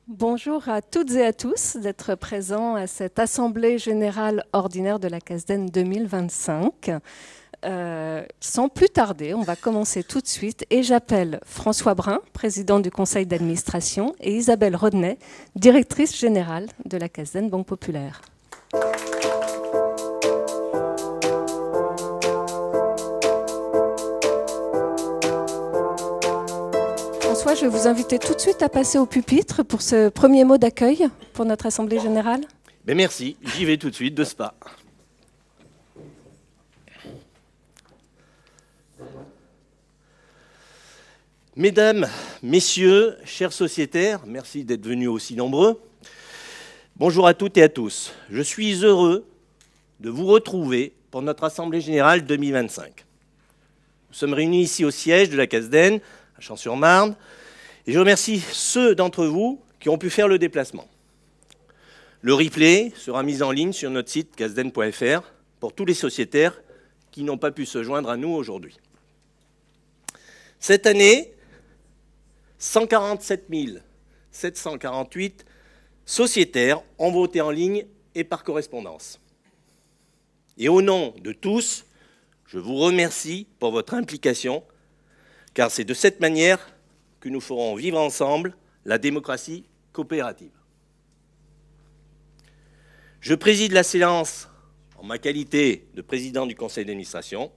Bonjour à toutes et à tous d'être présents à cette Assemblée générale ordinaire de la CASDEN 2025. Sans plus tarder, on va commencer tout de suite et j'appelle François Brun, président du conseil d'administration, et Isabelle Rodney, directrice générale de la CASDEN Banque Populaire. François, je vais vous inviter tout de suite à passer au pupitre pour ce premier mot d'accueil pour notre Assemblée générale. Ben merci, j'y vais tout de suite, de ce pas. Mesdames, messieurs, chers sociétaires, merci d'être venus aussi nombreux. Bonjour à toutes et à tous. Je suis heureux de vous retrouver pour notre Assemblée générale 2025. Nous sommes réunis ici au siège de la CASDEN, à Champs-sur-Marne, et je remercie ceux d'entre vous qui ont pu faire le déplacement. Le replay sera mis en ligne sur notre site casden.fr pour tous les sociétaires qui n'ont pas pu se joindre à nous aujourd'hui. Cette année, 147 748 sociétaires ont voté en ligne et par correspondance. Et au nom de tous, je vous remercie pour votre implication, car c'est de cette manière que nous ferons vivre ensemble la démocratie coopérative. Je préside la séance en ma qualité de président du conseil d'administration.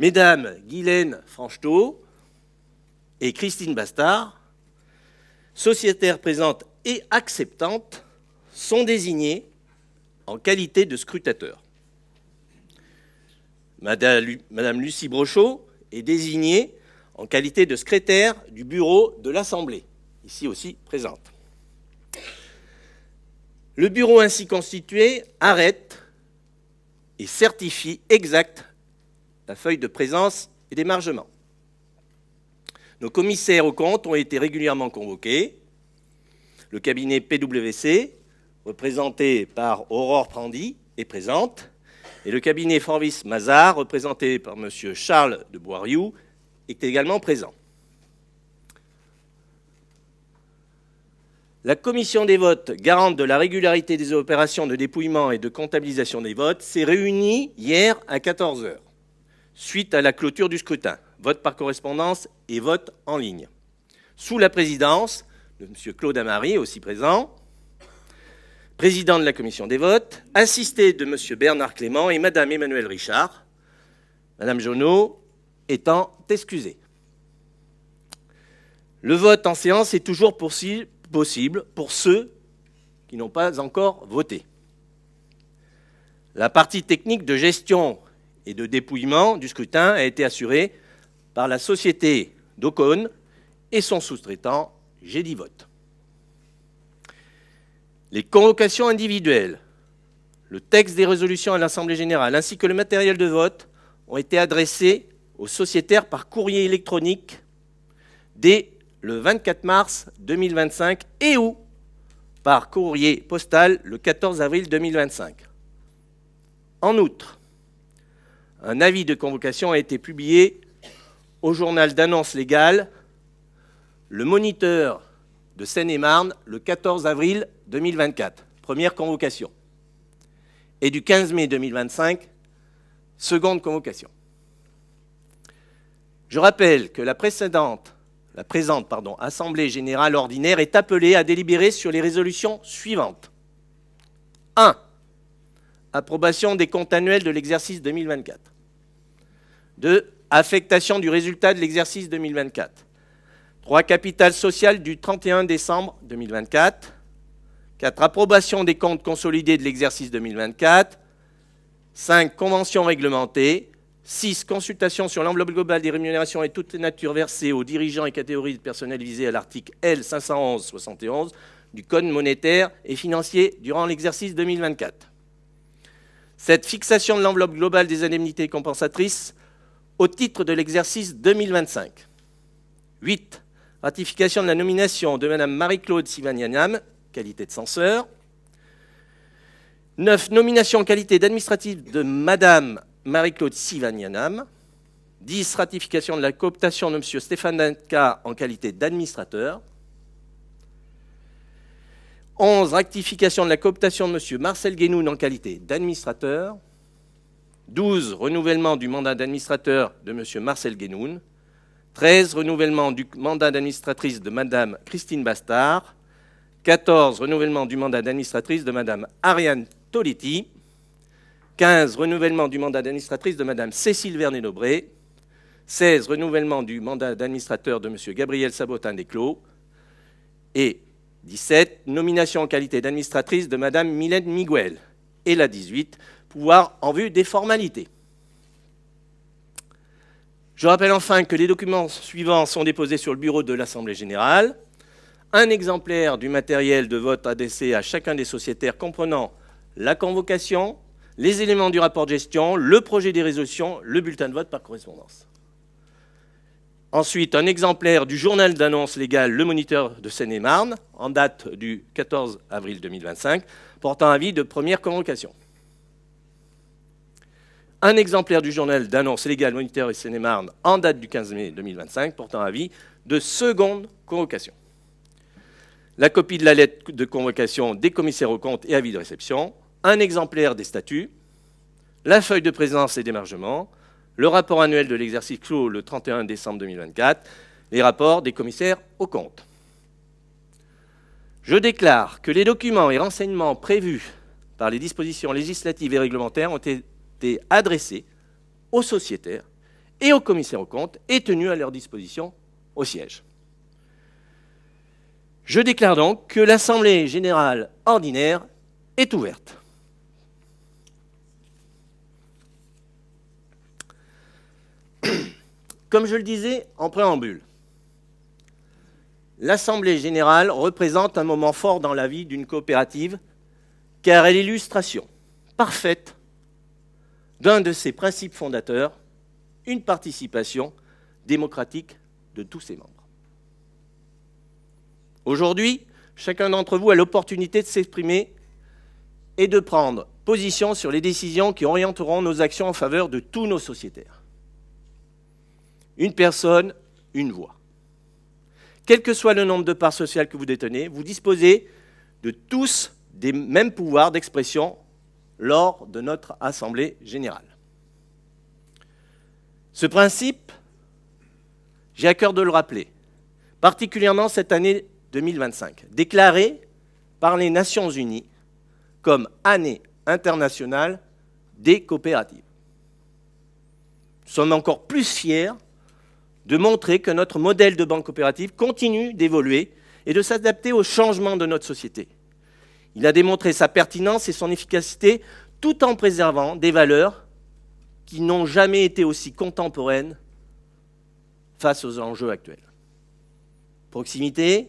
Mesdames Guylaine Franchetot et Christine Bastard, sociétaires présentes et acceptantes, sont désignées en qualité de scrutateurs. Madame Lucie Brochot est désignée en qualité de secrétaire du bureau de l'Assemblée, ici aussi présente. Le bureau ainsi constitué arrête et certifie exact la feuille de présence et d'émargement. Nos commissaires aux comptes ont été régulièrement convoqués. Le cabinet PwC, représenté par Aurore Prandy, est présente. Et le cabinet Forvis Mazars, représenté par M. Charles de Boiriou, est également présent. La commission des votes, garante de la régularité des opérations de dépouillement et de comptabilisation des votes, s'est réunie hier à 14 h, suite à la clôture du scrutin, vote par correspondance et vote en ligne, sous la présidence de M. Claude Amary, aussi présent, président de la commission des votes, assisté de M. Bernard Clément et Mme Emmanuelle Richard, Mme Jonot étant excusée. Le vote en séance est toujours possible pour ceux qui n'ont pas encore voté. La partie technique de gestion et de dépouillement du scrutin a été assurée par la société d'Ocon et son sous-traitant Gédivote. Les convocations individuelles, le texte des résolutions à l'Assemblée générale ainsi que le matériel de vote ont été adressés aux sociétaires par courrier électronique dès le 24 mars 2025 et ou par courrier postal le 14 avril 2025. En outre, un avis de convocation a été publié au journal d'annonces légales Le Moniteur de Seine-et-Marne le 14 avril 2024, première convocation, et du 15 mai 2025, seconde convocation. Je rappelle que la présente Assemblée générale ordinaire est appelée à délibérer sur les résolutions suivantes. 1. Approbation des comptes annuels de l'exercice 2024. 2. Affectation du résultat de l'exercice 2024. 3. Capital social du 31 décembre 2024. 4. Approbation des comptes consolidés de l'exercice 2024. 5. Convention réglementée. 6. Consultation sur l'enveloppe globale des rémunérations et toutes les natures versées aux dirigeants et catégories de personnel visés à l'article L. 511-71 du Code monétaire et financier durant l'exercice 2024. 7. Fixation de l'enveloppe globale des indemnités compensatrices au titre de l'exercice 2025. 8. Ratification de la nomination de Mme Marie-Claude Sivagnanam, qualité de censeur. 9. Nomination en qualité d'administrative de Mme Marie-Claude Sivagnanam. 10. Ratification de la cooptation de M. Stéphane Danka en qualité d'administrateur. 11, rectification de la cooptation de M. Marcel Guénoun en qualité d'administrateur. 12, renouvellement du mandat d'administrateur de M. Marcel Guénoun. 13, renouvellement du mandat d'administratrice de Mme Christine Bastard. 14, renouvellement du mandat d'administratrice de Mme Ariane Toletti. 15, renouvellement du mandat d'administratrice de Mme Cécile Vernet-Dobré. 16, renouvellement du mandat d'administrateur de M. Gabriel Sabotin-Desclos. Et 17, nomination en qualité d'administratrice de Mme Mylène Miguel. Et la 18, pouvoir en vue des formalités. Je rappelle enfin que les documents suivants sont déposés sur le bureau de l'Assemblée générale. Un exemplaire du matériel de vote adressé à chacun des sociétaires comprenant la convocation, les éléments du rapport de gestion, le projet des résolutions, le bulletin de vote par correspondance. Ensuite, un exemplaire du journal d'annonce légale Le Moniteur de Seine-et-Marne, en date du 14 avril 2025, portant avis de première convocation. Un exemplaire du journal d'annonce légale Moniteur de Seine-et-Marne, en date du 15 mai 2025, portant avis de seconde convocation. La copie de la lettre de convocation des commissaires aux comptes et avis de réception, un exemplaire des statuts, la feuille de présence et d'émargement, le rapport annuel de l'exercice clos le 31 décembre 2024, les rapports des commissaires aux comptes. Je déclare que les documents et renseignements prévus par les dispositions législatives et réglementaires ont été adressés aux sociétaires et aux commissaires aux comptes et tenus à leur disposition au siège. Je déclare donc que l'Assemblée générale ordinaire est ouverte. Comme je le disais en préambule, l'Assemblée générale représente un moment fort dans la vie d'une coopérative car elle est l'illustration parfaite d'un de ses principes fondateurs, une participation démocratique de tous ses membres. Aujourd'hui, chacun d'entre vous a l'opportunité de s'exprimer et de prendre position sur les décisions qui orienteront nos actions en faveur de tous nos sociétaires. Une personne, une voix. Quel que soit le nombre de parts sociales que vous détenez, vous disposez de tous des mêmes pouvoirs d'expression lors de notre Assemblée générale. Ce principe, j'ai à cœur de le rappeler, particulièrement cette année 2025, déclarée par les Nations Unies comme année internationale des coopératives. Nous sommes encore plus fiers de montrer que notre modèle de banque coopérative continue d'évoluer et de s'adapter aux changements de notre société. Il a démontré sa pertinence et son efficacité tout en préservant des valeurs qui n'ont jamais été aussi contemporaines face aux enjeux actuels. Proximité,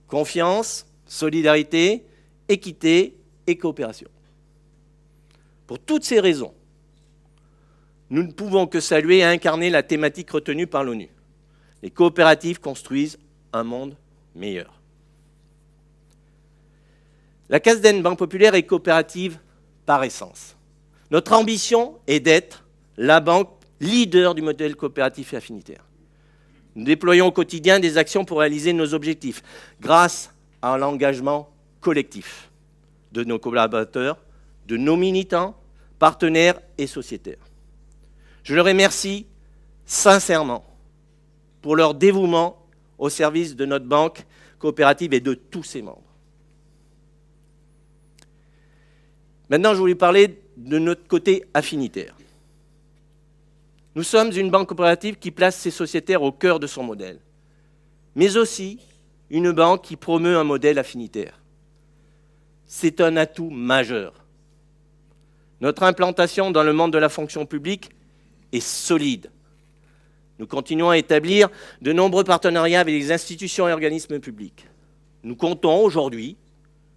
confiance, solidarité, équité et coopération. Pour toutes ces raisons, nous ne pouvons que saluer et incarner la thématique retenue par l'ONU. Les coopératives construisent un monde meilleur. La CASDEN Banque Populaire est coopérative par essence. Notre ambition est d'être la banque leader du modèle coopératif et affinitaire. Nous déployons au quotidien des actions pour réaliser nos objectifs grâce à l'engagement collectif de nos collaborateurs, de nos militants, partenaires et sociétaires. Je les remercie sincèrement pour leur dévouement au service de notre banque coopérative et de tous ses membres. Maintenant, je voulais parler de notre côté affinitaire. Nous sommes une banque coopérative qui place ses sociétaires au cœur de son modèle, mais aussi une banque qui promeut un modèle affinitaire. C'est un atout majeur. Notre implantation dans le monde de la fonction publique est solide. Nous continuons à établir de nombreux partenariats avec les institutions et organismes publics. Nous comptons aujourd'hui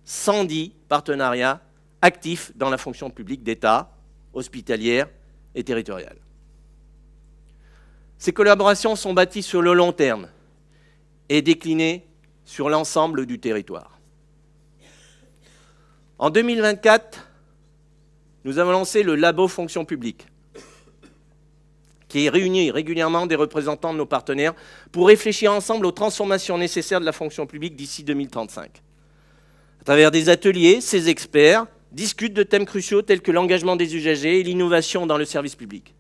110 partenariats actifs dans la fonction publique d'État, hospitalière et territoriale. Ces collaborations sont bâties sur le long terme et déclinées sur l'ensemble du territoire. En 2024, nous avons lancé le Labo Fonction publique, qui réunit régulièrement des représentants de nos partenaires pour réfléchir ensemble aux transformations nécessaires de la fonction publique d'ici 2035. À travers des ateliers, ces experts discutent de thèmes cruciaux tels que l'engagement des usagers et l'innovation dans le service public.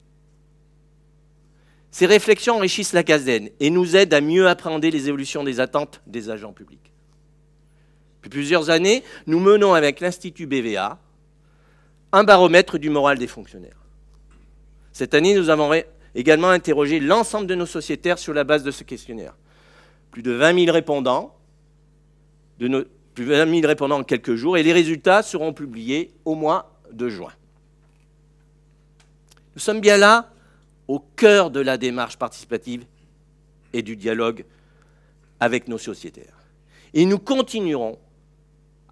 Ces réflexions enrichissent la CASDEN et nous aident à mieux appréhender les évolutions des attentes des agents publics. Depuis plusieurs années, nous menons avec l'Institut BVA un baromètre du moral des fonctionnaires. Cette année, nous avons également interrogé l'ensemble de nos sociétaires sur la base de ce questionnaire. Plus de 20 000 répondants, en quelques jours, et les résultats seront publiés au mois de juin. Nous sommes bien là, au cœur de la démarche participative et du dialogue avec nos sociétaires. Et nous continuerons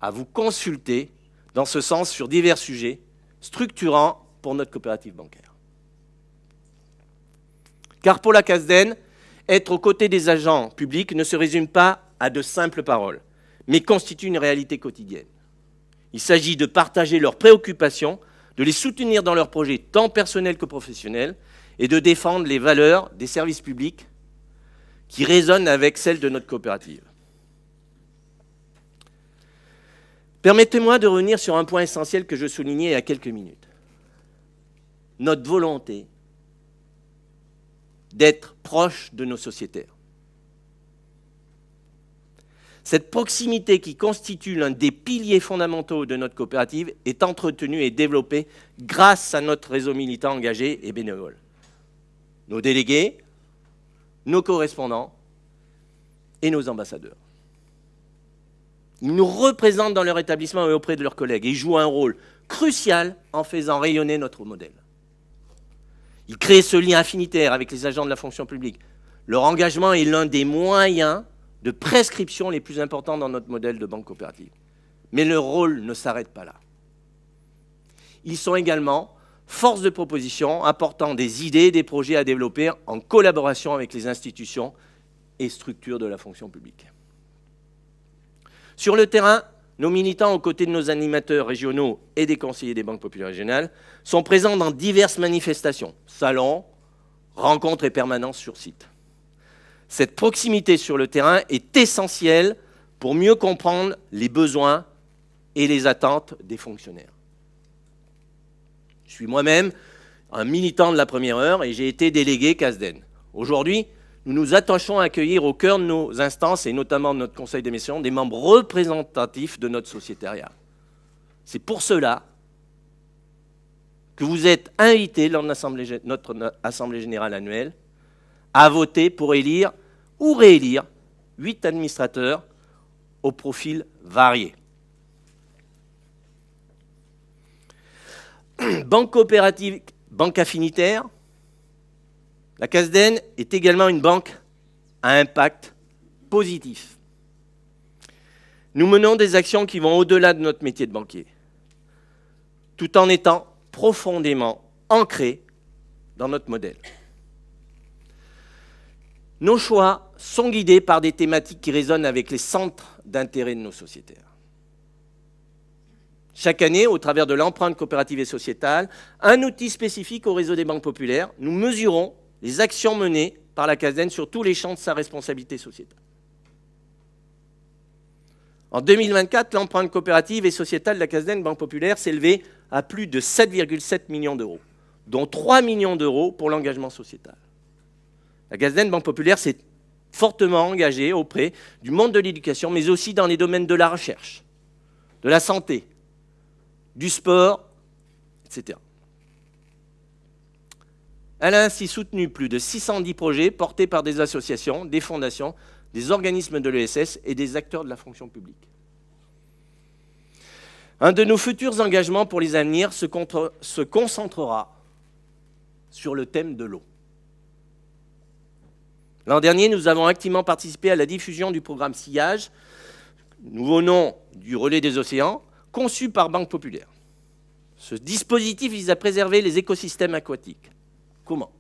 à vous consulter dans ce sens sur divers sujets structurants pour notre coopérative bancaire. Car pour la CASDEN, être aux côtés des agents publics ne se résume pas à de simples paroles, mais constitue une réalité quotidienne. Il s'agit de partager leurs préoccupations, de les soutenir dans leurs projets tant personnels que professionnels, et de défendre les valeurs des services publics qui résonnent avec celles de notre coopérative. Permettez-moi de revenir sur un point essentiel que je soulignais il y a quelques minutes. Notre volonté d'être proche de nos sociétaires. Cette proximité qui constitue l'un des piliers fondamentaux de notre coopérative est entretenue et développée grâce à notre réseau militant engagé et bénévole. Nos délégués, nos correspondants et nos ambassadeurs. Ils nous représentent dans leur établissement et auprès de leurs collègues et jouent un rôle crucial en faisant rayonner notre modèle. Ils créent ce lien affinitaire avec les agents de la fonction publique. Leur engagement est l'un des moyens de prescription les plus importants dans notre modèle de banque coopérative. Mais leur rôle ne s'arrête pas là. Ils sont également force de proposition, apportant des idées et des projets à développer en collaboration avec les institutions et structures de la fonction publique. Sur le terrain, nos militants, aux côtés de nos animateurs régionaux et des conseillers des banques populaires régionales, sont présents dans diverses manifestations, salons, rencontres et permanences sur site. Cette proximité sur le terrain est essentielle pour mieux comprendre les besoins et les attentes des fonctionnaires. Je suis moi-même un militant de la première heure et j'ai été délégué CASDEN. Aujourd'hui, nous nous attachons à accueillir au cœur de nos instances, et notamment de notre conseil d'émission, des membres représentatifs de notre sociétariat. C'est pour cela que vous êtes invités lors de notre Assemblée générale annuelle à voter pour élire ou réélire 8 administrateurs au profil varié. Banque coopérative, banque affinitaire, la CASDEN est également une banque à impact positif. Nous menons des actions qui vont au-delà de notre métier de banquier, tout en étant profondément ancrés dans notre modèle. Nos choix sont guidés par des thématiques qui résonnent avec les centres d'intérêt de nos sociétaires. Chaque année, au travers de l'empreinte coopérative et sociétale, un outil spécifique au réseau des banques populaires, nous mesurons les actions menées par la CASDEN sur tous les champs de sa responsabilité sociétale. En 2024, l'empreinte coopérative et sociétale de la CASDEN Banque Populaire s'élevait à plus de 7,7 millions d'euros, dont 3 millions d'euros pour l'engagement sociétal. La CASDEN Banque Populaire s'est fortement engagée auprès du monde de l'éducation, mais aussi dans les domaines de la recherche, de la santé, du sport, etc. Elle a ainsi soutenu plus de 610 projets portés par des associations, des fondations, des organismes de l'ESS et des acteurs de la fonction publique. Un de nos futurs engagements pour les années se concentrera sur le thème de l'eau. L'an dernier, nous avons activement participé à la diffusion du programme Sillage, nouveau nom du relais des océans, conçu par Banque Populaire. Ce dispositif vise à préserver les écosystèmes aquatiques. Comment ?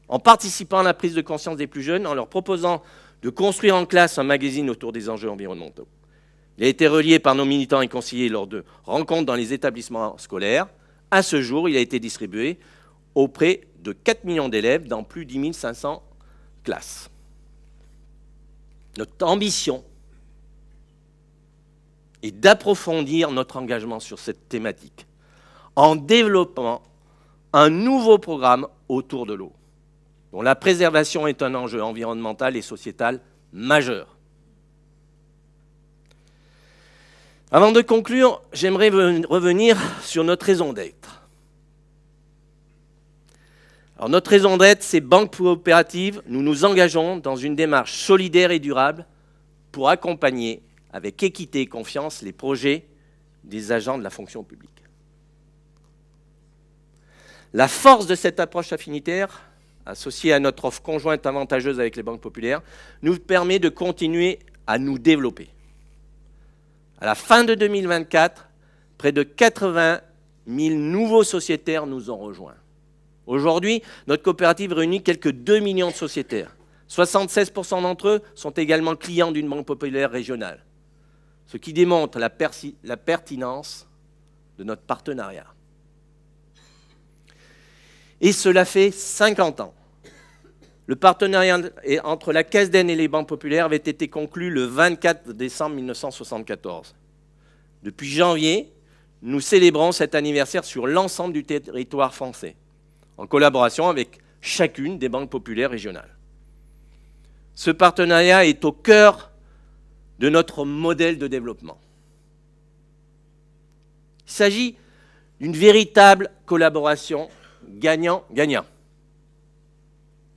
En participant à la prise de conscience des plus jeunes, en leur proposant de construire en classe un magazine autour des enjeux environnementaux. Il a été relié par nos militants et conseillers lors de rencontres dans les établissements scolaires. À ce jour, il a été distribué auprès de 4 millions d'élèves dans plus de 10 500 classes. Notre ambition et d'approfondir notre engagement sur cette thématique en développant un nouveau programme autour de l'eau, dont la préservation est un enjeu environnemental et sociétal majeur. Avant de conclure, j'aimerais revenir sur notre raison d'être. Alors, notre raison d'être, c'est Banque Coopérative. Nous nous engageons dans une démarche solidaire et durable pour accompagner avec équité et confiance les projets des agents de la fonction publique. La force de cette approche affinitaire, associée à notre offre conjointe avantageuse avec les banques populaires, nous permet de continuer à nous développer. À la fin de 2024, près de 80 000 nouveaux sociétaires nous ont rejoints. Aujourd'hui, notre coopérative réunit quelques 2 millions de sociétaires. 76% d'entre eux sont également clients d'une banque populaire régionale, ce qui démontre la pertinence de notre partenariat. Et cela fait 50 ans. Le partenariat entre la CASDEN et les banques populaires avait été conclu le 24 décembre 1974. Depuis janvier, nous célébrons cet anniversaire sur l'ensemble du territoire français, en collaboration avec chacune des banques populaires régionales. Ce partenariat est au cœur de notre modèle de développement. Il s'agit d'une véritable collaboration gagnant-gagnant.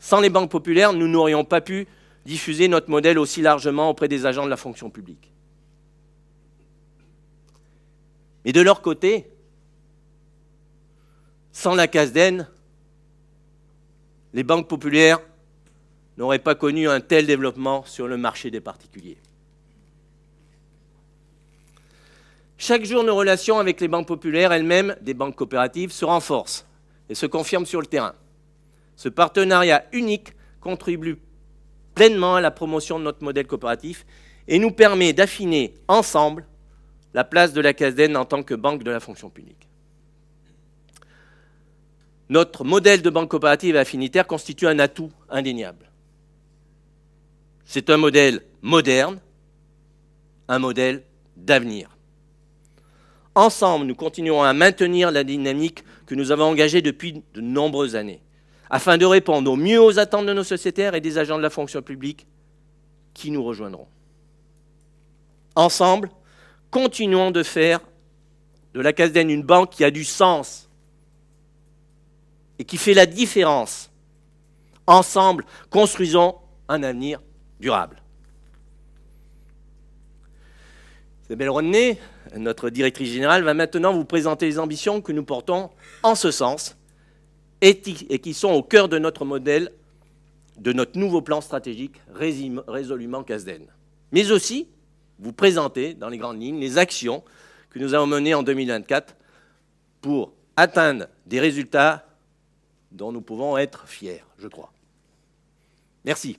Sans les banques populaires, nous n'aurions pas pu diffuser notre modèle aussi largement auprès des agents de la fonction publique. Mais de leur côté, sans la CASDEN, les banques populaires n'auraient pas connu un tel développement sur le marché des particuliers. Chaque jour, nos relations avec les banques populaires, elles-mêmes, des banques coopératives, se renforcent et se confirment sur le terrain. Ce partenariat unique contribue pleinement à la promotion de notre modèle coopératif et nous permet d'affiner ensemble la place de la CASDEN en tant que banque de la fonction publique. Notre modèle de banque coopérative et affinitaire constitue un atout indéniable. C'est un modèle moderne, un modèle d'avenir. Ensemble, nous continuerons à maintenir la dynamique que nous avons engagée depuis de nombreuses années, afin de répondre au mieux aux attentes de nos sociétaires et des agents de la fonction publique qui nous rejoindront. Ensemble, continuons de faire de la CASDEN une banque qui a du sens et qui fait la différence. Ensemble, construisons un avenir durable. Isabelle Rodney, notre directrice générale, va maintenant vous présenter les ambitions que nous portons en ce sens et qui sont au cœur de notre modèle, de notre nouveau plan stratégique résolument CASDEN. Mais aussi vous présenter dans les grandes lignes les actions que nous avons menées en 2024 pour atteindre des résultats dont nous pouvons être fiers, je crois. Merci.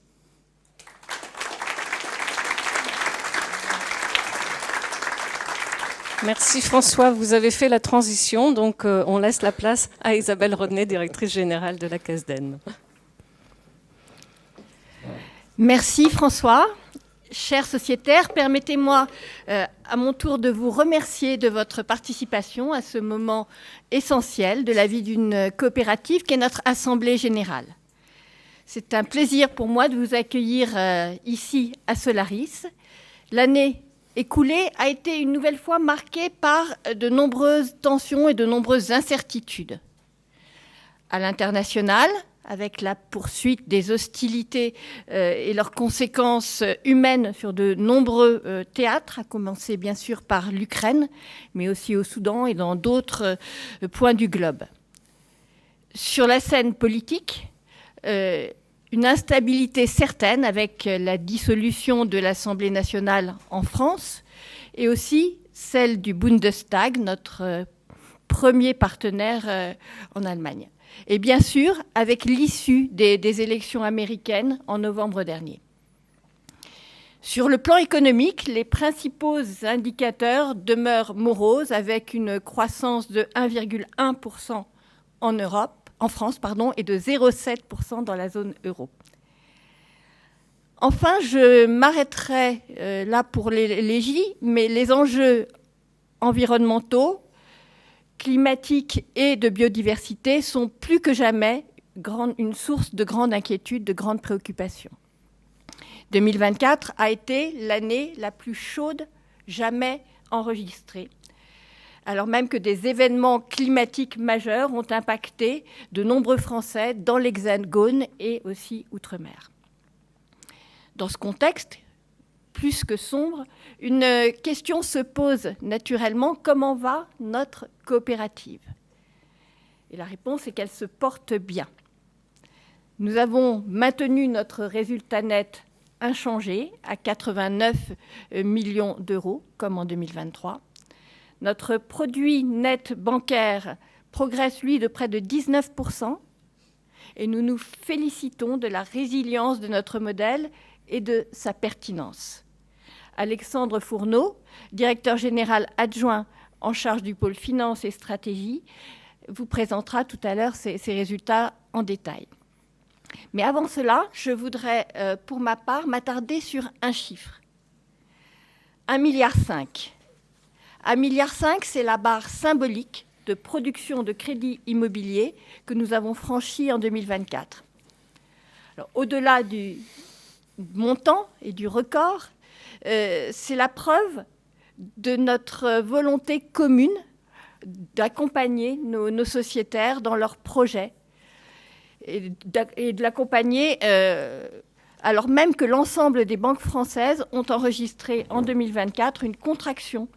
Merci François, vous avez fait la transition, donc on laisse la place à Isabelle Rodney, directrice générale de la CASDEN. Merci François. Chers sociétaires, permettez-moi à mon tour de vous remercier de votre participation à ce moment essentiel de la vie d'une coopérative qu'est notre Assemblée générale. C'est un plaisir pour moi de vous accueillir ici à Solaris. L'année écoulée a été une nouvelle fois marquée par de nombreuses tensions et de nombreuses incertitudes. À l'international, avec la poursuite des hostilités et leurs conséquences humaines sur de nombreux théâtres, à commencer bien sûr par l'Ukraine, mais aussi au Soudan et dans d'autres points du globe. Sur la scène politique, une instabilité certaine avec la dissolution de l'Assemblée nationale en France et aussi celle du Bundestag, notre premier partenaire en Allemagne. Et bien sûr, avec l'issue des élections américaines en novembre dernier. Sur le plan économique, les principaux indicateurs demeurent moroses, avec une croissance de 1,1% en France, et de 0,7% dans la zone euro. Enfin, je m'arrêterai là pour les J, mais les enjeux environnementaux, climatiques et de biodiversité sont plus que jamais une source de grande inquiétude, de grande préoccupation. 2024 a été l'année la plus chaude jamais enregistrée, alors même que des événements climatiques majeurs ont impacté de nombreux Français dans l'Hexagone et aussi outre-mer. Dans ce contexte, plus que sombre, une question se pose naturellement: comment va notre coopérative? Et la réponse est qu'elle se porte bien. Nous avons maintenu notre résultat net inchangé à 89 millions d'euros, comme en 2023. Notre produit net bancaire progresse, lui, de près de 19%, et nous nous félicitons de la résilience de notre modèle et de sa pertinence. Alexandre Fourneau, directeur général adjoint en charge du pôle finance et stratégie, vous présentera tout à l'heure ces résultats en détail. Mais avant cela, je voudrais, pour ma part, m'attarder sur un chiffre. 1,5 milliard. 1,5 milliard, c'est la barre symbolique de production de crédit immobilier que nous avons franchie en 2024. Alors, au-delà du montant et du record, c'est la preuve de notre volonté commune d'accompagner nos sociétaires dans leurs projets et de l'accompagner alors même que l'ensemble des banques françaises ont enregistré en 2024 une contraction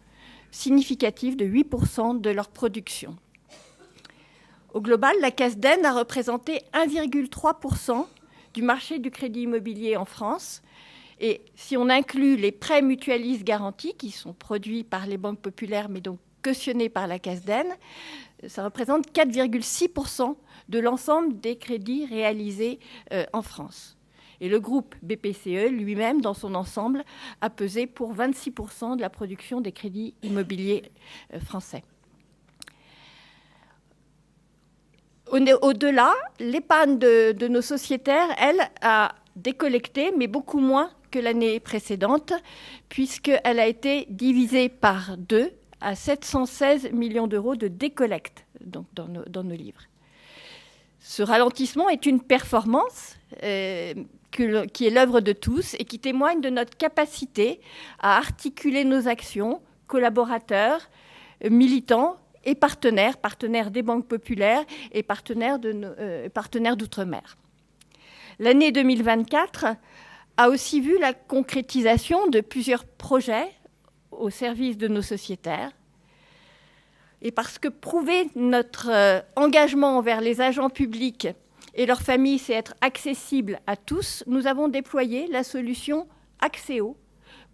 significative de 8% de leur production. Au global, la CASDEN a représenté 1,3% du marché du crédit immobilier en France. Et si on inclut les prêts mutualistes garantis, qui sont produits par les banques populaires, mais donc cautionnés par la CASDEN, ça représente 4,6% de l'ensemble des crédits réalisés en France. Et le groupe BPCE, lui-même, dans son ensemble, a pesé pour 26% de la production des crédits immobiliers français. Au-delà, l'épargne de nos sociétaires, elle, a décollecté, mais beaucoup moins que l'année précédente, puisqu'elle a été divisée par 2 à 716 millions d'euros de décollecte donc dans nos livres. Ce ralentissement est une performance qui est l'œuvre de tous et qui témoigne de notre capacité à articuler nos actions, collaborateurs, militants et partenaires des banques populaires et partenaires d'outre-mer. L'année 2024 a aussi vu la concrétisation de plusieurs projets au service de nos sociétaires. Et parce que prouver notre engagement envers les agents publics et leurs familles, c'est être accessible à tous, nous avons déployé la solution Accéo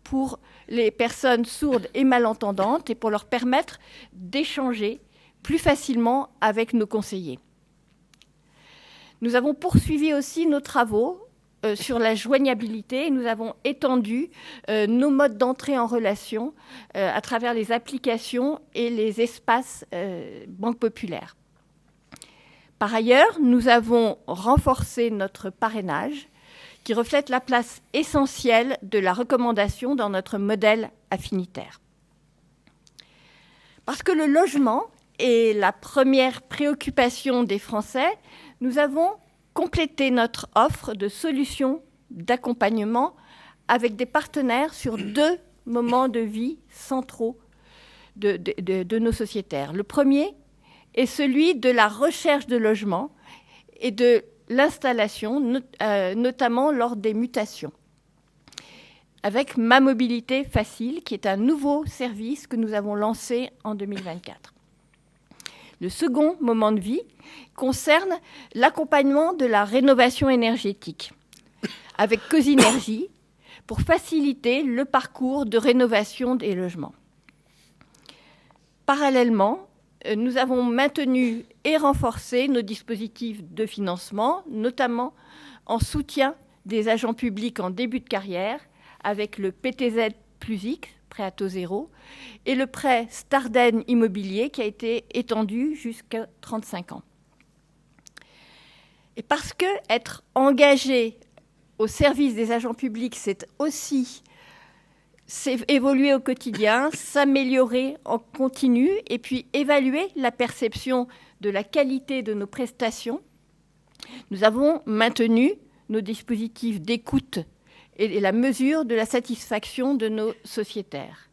pour les personnes sourdes et malentendantes et pour leur permettre d'échanger plus facilement avec nos conseillers. Nous avons poursuivi aussi nos travaux sur la joignabilité et nous avons étendu nos modes d'entrée en relation à travers les applications et les espaces Banque Populaire. Par ailleurs, nous avons renforcé notre parrainage qui reflète la place essentielle de la recommandation dans notre modèle affinitaire. Parce que le logement est la première préoccupation des Français, nous avons complété notre offre de solutions d'accompagnement avec des partenaires sur 2 moments de vie centraux de nos sociétaires. Le premier est celui de la recherche de logement et de l'installation, notamment lors des mutations, avec Ma Mobilité Facile, qui est un nouveau service que nous avons lancé en 2024. Le second moment de vie concerne l'accompagnement de la rénovation énergétique avec Cosinergie pour faciliter le parcours de rénovation des logements. Parallèlement, nous avons maintenu et renforcé nos dispositifs de financement, notamment en soutien des agents publics en début de carrière avec le PTZ plus X, prêt à taux zéro, et le prêt Starden immobilier qui a été étendu jusqu'à 35 ans. Et parce que être engagé au service des agents publics, c'est aussi évoluer au quotidien, s'améliorer en continu et puis évaluer la perception de la qualité de nos prestations. Nous avons maintenu nos dispositifs d'écoute et la mesure de la satisfaction de nos sociétaires.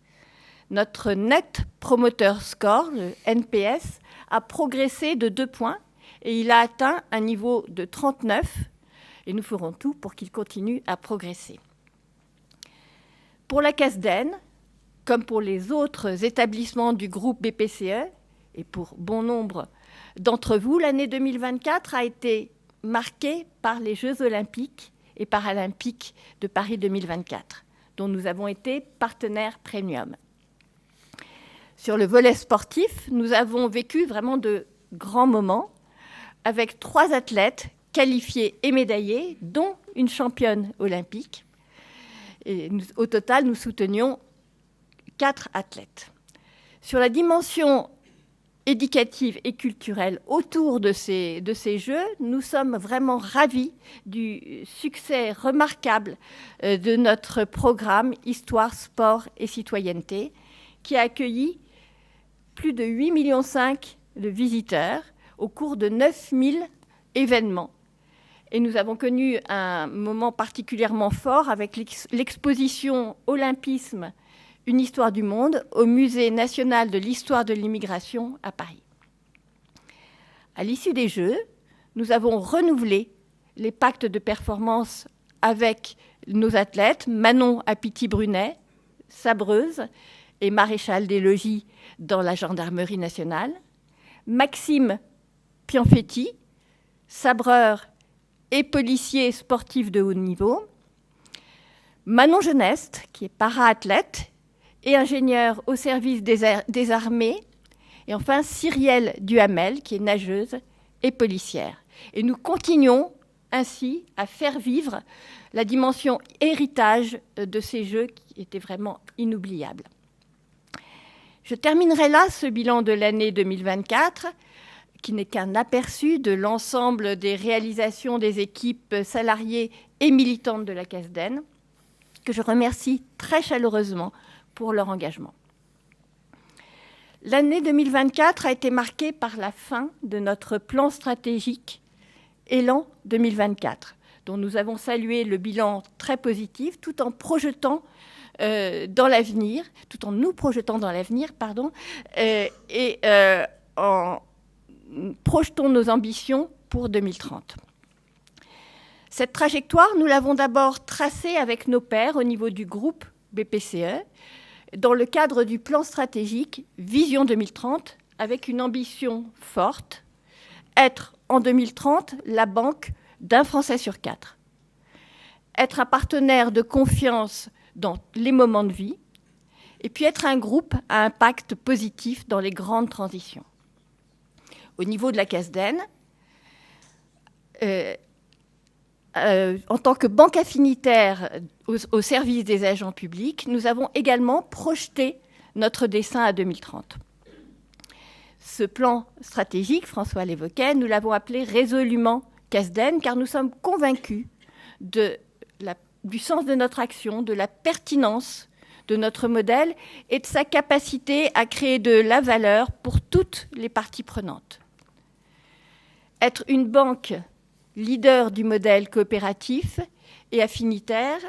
Notre Net Promoter Score, le NPS, a progressé de 2 points et il a atteint un niveau de 39 et nous ferons tout pour qu'il continue à progresser. Pour la CASDEN, comme pour les autres établissements du groupe BPCE et pour bon nombre d'entre vous, l'année 2024 a été marquée par les Jeux olympiques et paralympiques de Paris 2024, dont nous avons été partenaires premium. Sur le volet sportif, nous avons vécu vraiment de grands moments avec 3 athlètes qualifiés et médaillés, dont une championne olympique. Et au total, nous soutenions 4 athlètes. Sur la dimension éducative et culturelle autour de ces Jeux, nous sommes vraiment ravis du succès remarquable de notre programme Histoire, Sport et Citoyenneté, qui a accueilli plus de 8,5 millions de visiteurs au cours de 9000 événements. Et nous avons connu un moment particulièrement fort avec l'exposition Olympisme, une histoire du monde au Musée national de l'histoire de l'immigration à Paris. À l'issue des Jeux, nous avons renouvelé les pactes de performance avec nos athlètes, Manon Apiti-Brunet, sabreuse et maréchal des logis dans la gendarmerie nationale, Maxime Pianfetti, sabreur et policier sportif de haut niveau, Manon Geneste, qui est para-athlète et ingénieure au service des armées, et enfin Cyrielle Duhamel, qui est nageuse et policière. Et nous continuons ainsi à faire vivre la dimension héritage de ces Jeux qui était vraiment inoubliable. Je terminerai là ce bilan de l'année 2024, qui n'est qu'un aperçu de l'ensemble des réalisations des équipes salariées et militantes de la CASDEN, que je remercie très chaleureusement pour leur engagement. L'année 2024 a été marquée par la fin de notre plan stratégique Élan 2024, dont nous avons salué le bilan très positif, tout en projetant dans l'avenir, tout en nous projetant dans l'avenir, en projetons nos ambitions pour 2030. Cette trajectoire, nous l'avons d'abord tracée avec nos pairs au niveau du groupe BPCE, dans le cadre du plan stratégique Vision 2030, avec une ambition forte, être en 2030 la banque d'un Français sur 4. Être un partenaire de confiance dans les moments de vie, et puis être un groupe à impact positif dans les grandes transitions. Au niveau de la CASDEN, en tant que banque affinitaire au service des agents publics, nous avons également projeté notre dessein à 2030. Ce plan stratégique, François l'évoquait, nous l'avons appelé résolument CASDEN, car nous sommes convaincus du sens de notre action, de la pertinence de notre modèle et de sa capacité à créer de la valeur pour toutes les parties prenantes. Être une banque leader du modèle coopératif et affinitaire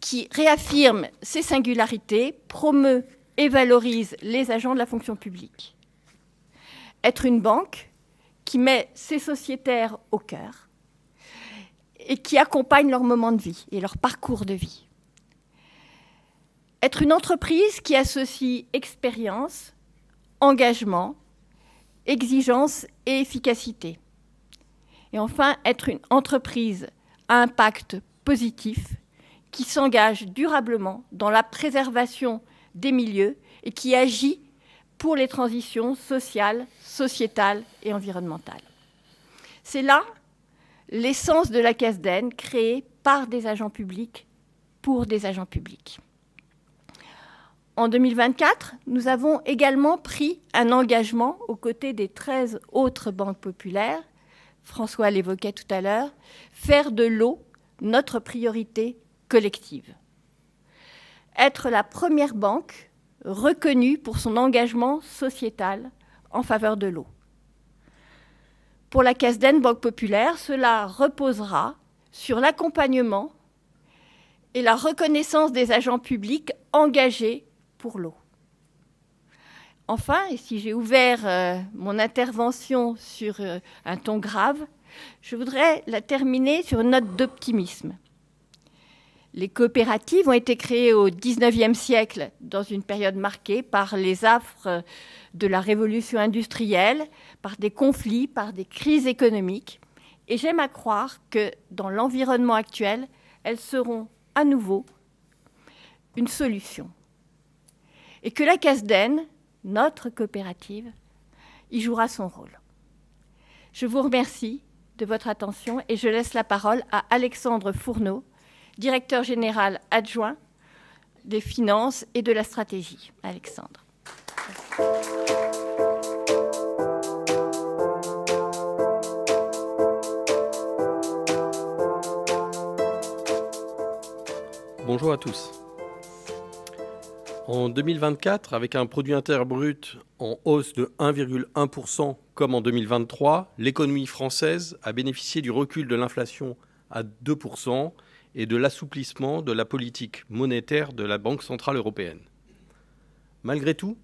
qui réaffirme ses singularités, promeut et valorise les agents de la fonction publique. Être une banque qui met ses sociétaires au cœur et qui accompagne leur moment de vie et leur parcours de vie. Être une entreprise qui associe expérience, engagement, exigence et efficacité. Et enfin, être une entreprise à impact positif qui s'engage durablement dans la préservation des milieux et qui agit pour les transitions sociales, sociétales et environnementales. C'est là l'essence de la CASDEN créée par des agents publics pour des agents publics. En 2024, nous avons également pris un engagement aux côtés des 13 autres banques populaires, François l'évoquait tout à l'heure, faire de l'eau notre priorité collective. Être la première banque reconnue pour son engagement sociétal en faveur de l'eau. Pour la CASDEN Banque Populaire, cela reposera sur l'accompagnement et la reconnaissance des agents publics engagés pour l'eau. Enfin, et si j'ai ouvert mon intervention sur un ton grave, je voudrais la terminer sur une note d'optimisme. Les coopératives ont été créées au XIXe siècle dans une période marquée par les affres de la révolution industrielle, par des conflits, par des crises économiques. Et j'aime à croire que dans l'environnement actuel, elles seront à nouveau une solution. Et que la CASDEN, notre coopérative, y jouera son rôle. Je vous remercie de votre attention et je laisse la parole à Alexandre Fourneau, directeur général adjoint des finances et de la stratégie. Alexandre. Bonjour à tous. En 2024, avec un produit intérieur brut en hausse de 1,1% comme en 2023, l'économie française a bénéficié du recul de l'inflation à 2% et de l'assouplissement de la politique monétaire de la Banque centrale européenne. Malgré tout,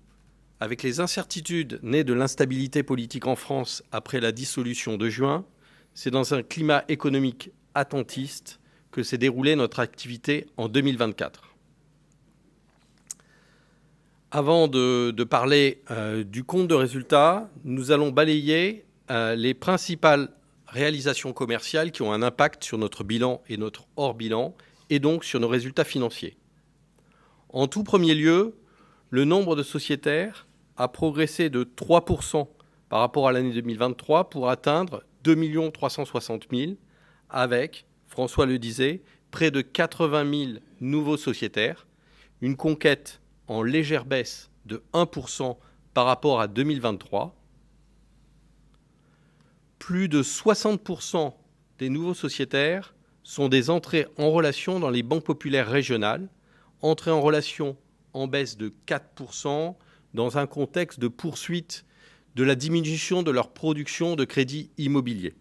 avec les incertitudes nées de l'instabilité politique en France après la dissolution de juin, c'est dans un climat économique attentiste que s'est déroulée notre activité en 2024. Avant de parler du compte de résultat, nous allons balayer les principales réalisations commerciales qui ont un impact sur notre bilan et notre hors-bilan, et donc sur nos résultats financiers. En tout premier lieu, le nombre de sociétaires a progressé de 3% par rapport à l'année 2023 pour atteindre 2 360 000, avec, François le disait, près de 80 000 nouveaux sociétaires, une conquête en légère baisse de 1% par rapport à 2023. Plus de 60% des nouveaux sociétaires sont des entrées en relation dans les banques populaires régionales, entrées en relation en baisse de 4% dans un contexte de poursuite de la diminution de leur production de crédit immobilier.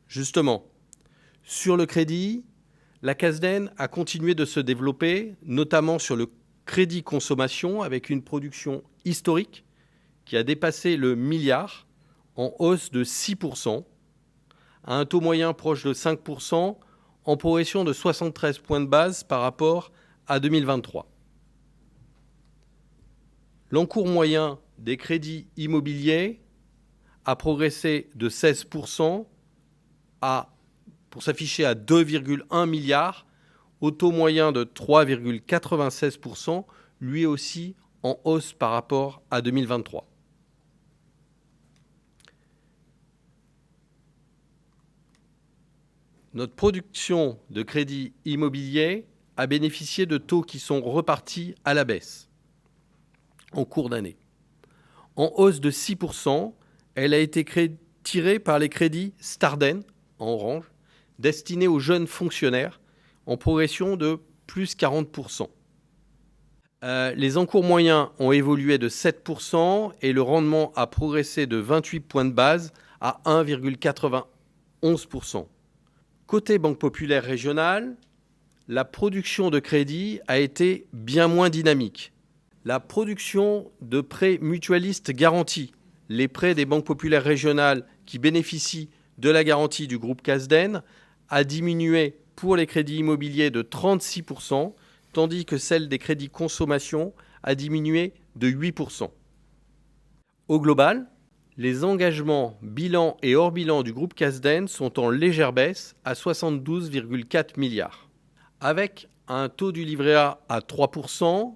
Justement, sur le crédit, la CASDEN a continué de se développer, notamment sur le crédit consommation, avec une production historique qui a dépassé le milliard, en hausse de 6%, à un taux moyen proche de 5%, en progression de 73 points de base par rapport à 2023. L'encours moyen des crédits immobiliers a progressé de 16% pour s'afficher à 2,1 milliards, au taux moyen de 3,96%, lui aussi en hausse par rapport à 2023. Notre production de crédit immobilier a bénéficié de taux qui sont repartis à la baisse en cours d'année. En hausse de 6%, elle a été tirée par les crédits Starden, en orange, destinés aux jeunes fonctionnaires, en progression de plus 40%. Les encours moyens ont évolué de 7% et le rendement a progressé de 28 points de base à 1,91%. Côté Banque populaire régionale, la production de crédit a été bien moins dynamique. La production de prêts mutualistes garantis, les prêts des banques populaires régionales qui bénéficient de la garantie du groupe CASDEN, a diminué pour les crédits immobiliers de 36%, tandis que celle des crédits consommation a diminué de 8%. Au global, les engagements bilan et hors bilan du groupe CASDEN sont en légère baisse à 72,4 milliards. Avec un taux du livret A à 3%,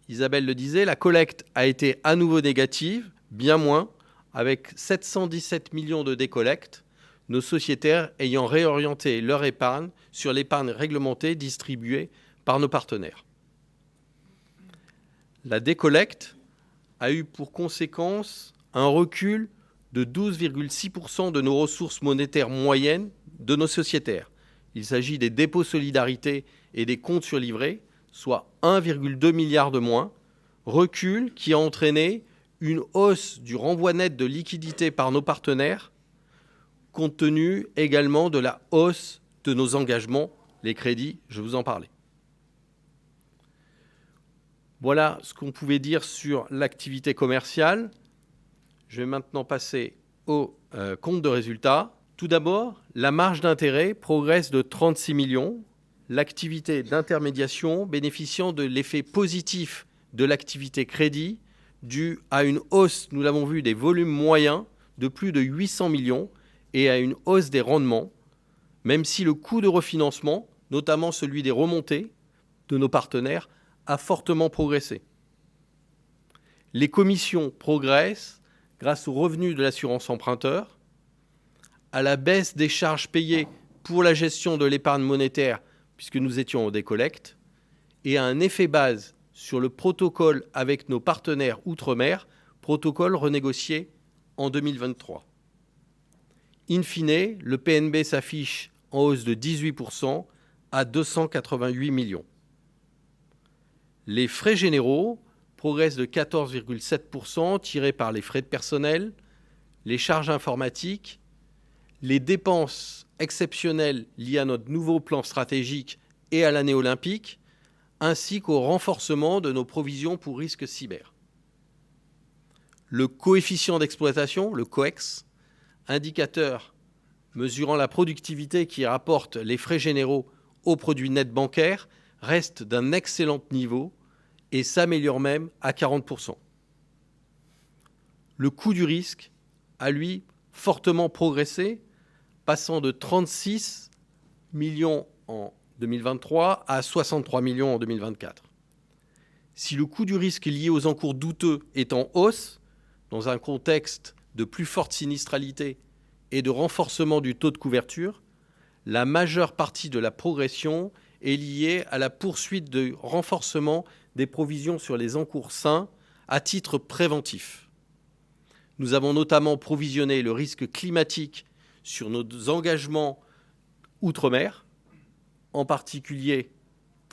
Isabelle le disait, la collecte a été à nouveau négative, bien moins, avec 717 millions de décollectes, nos sociétaires ayant réorienté leur épargne sur l'épargne réglementée distribuée par nos partenaires. La décollecte a eu pour conséquence un recul de 12,6% de nos ressources monétaires moyennes de nos sociétaires, il s'agit des dépôts solidarité et des comptes surlivrés, soit 1,2 milliard de moins, recul qui a entraîné une hausse du renvoi net de liquidités par nos partenaires, compte tenu également de la hausse de nos engagements, les crédits, je vous en parlais. Voilà ce qu'on pouvait dire sur l'activité commerciale. Je vais maintenant passer au compte de résultat. Tout d'abord, la marge d'intérêt progresse de 36 millions. L'activité d'intermédiation bénéficiant de l'effet positif de l'activité crédit dû à une hausse, nous l'avons vu, des volumes moyens de plus de 800 millions et à une hausse des rendements, même si le coût de refinancement, notamment celui des remontées de nos partenaires, a fortement progressé. Les commissions progressent grâce aux revenus de l'assurance emprunteur, à la baisse des charges payées pour la gestion de l'épargne monétaire, puisque nous étions en décollecte, et à un effet base sur le protocole avec nos partenaires outre-mer, protocole renégocié en 2023. In fine, le PNB s'affiche en hausse de 18% à 288 millions. Les frais généraux progressent de 14,7%, tirés par les frais de personnel, les charges informatiques, les dépenses exceptionnelles liées à notre nouveau plan stratégique et à l'année olympique, ainsi qu'au renforcement de nos provisions pour risques cyber. Le coefficient d'exploitation, le COEX, indicateur mesurant la productivité qui rapporte les frais généraux aux produits nets bancaires, reste d'un excellent niveau et s'améliore même à 40%. Le coût du risque a, lui, fortement progressé, passant de 36 millions en 2023 à 63 millions en 2024. Si le coût du risque lié aux encours douteux est en hausse, dans un contexte de plus forte sinistralité et de renforcement du taux de couverture, la majeure partie de la progression est liée à la poursuite de renforcement des provisions sur les encours sains à titre préventif. Nous avons notamment provisionné le risque climatique sur nos engagements outre-mer, en particulier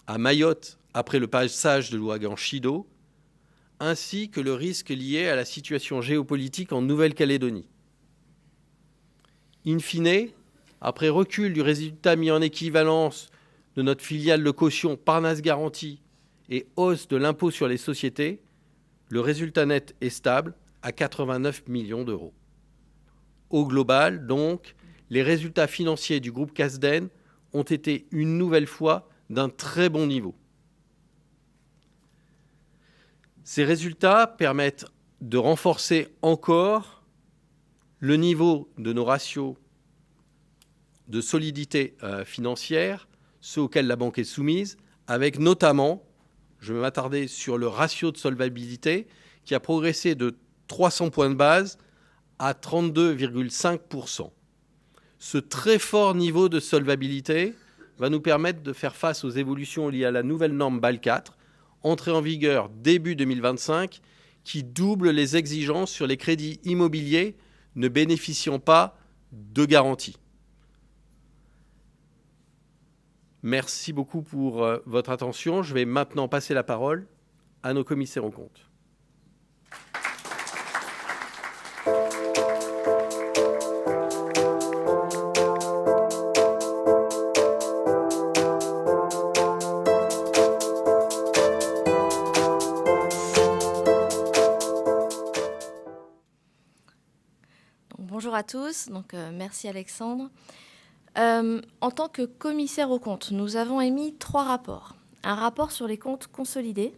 à Mayotte après le passage de l'ouragan Chido, ainsi que le risque lié à la situation géopolitique en Nouvelle-Calédonie. In fine, après recul du résultat mis en équivalence de notre filiale de caution Parnasse Garantie et hausse de l'impôt sur les sociétés, le résultat net est stable à 89 millions d'euros. Au global, donc, les résultats financiers du groupe Casdin ont été une nouvelle fois d'un très bon niveau. Ces résultats permettent de renforcer encore le niveau de nos ratios de solidité financière, ceux auxquels la banque est soumise, avec notamment, je vais m'attarder sur le ratio de solvabilité qui a progressé de 300 points de base à 32,5%. Ce très fort niveau de solvabilité va nous permettre de faire face aux évolutions liées à la nouvelle norme BAL 4, entrée en vigueur début 2025, qui double les exigences sur les crédits immobiliers ne bénéficiant pas de garantie. Merci beaucoup pour votre attention. Je vais maintenant passer la parole à nos commissaires aux comptes. Bonjour à tous, merci Alexandre. En tant que commissaire aux comptes, nous avons émis 3 rapports. Un rapport sur les comptes consolidés,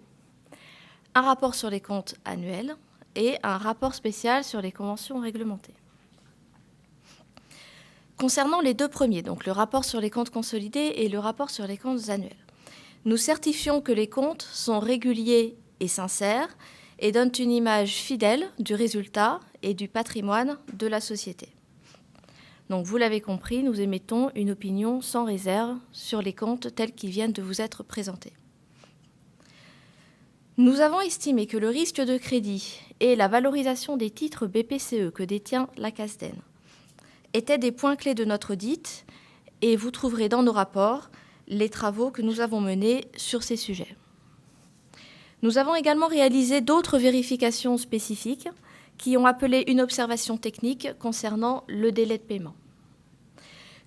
un rapport sur les comptes annuels et un rapport spécial sur les conventions réglementées. Concernant les 2 premiers, donc le rapport sur les comptes consolidés et le rapport sur les comptes annuels, nous certifions que les comptes sont réguliers et sincères et donnent une image fidèle du résultat et du patrimoine de la société. Donc, vous l'avez compris, nous émettons une opinion sans réserve sur les comptes tels qu'ils viennent de vous être présentés. Nous avons estimé que le risque de crédit et la valorisation des titres BPCE que détient la Casdin étaient des points clés de notre audit et vous trouverez dans nos rapports les travaux que nous avons menés sur ces sujets. Nous avons également réalisé d'autres vérifications spécifiques qui ont appelé une observation technique concernant le délai de paiement.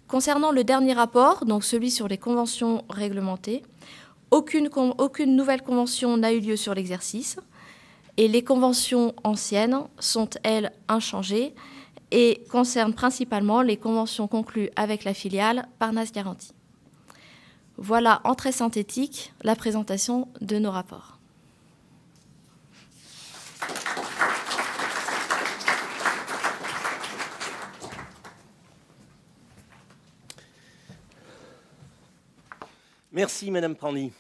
Concernant le dernier rapport, donc celui sur les conventions réglementées, aucune nouvelle convention n'a eu lieu sur l'exercice et les conventions anciennes sont, elles, inchangées et concernent principalement les conventions conclues avec la filiale Parnasse Garantie. Voilà en très synthétique la présentation de nos rapports. Merci, Madame Prandy.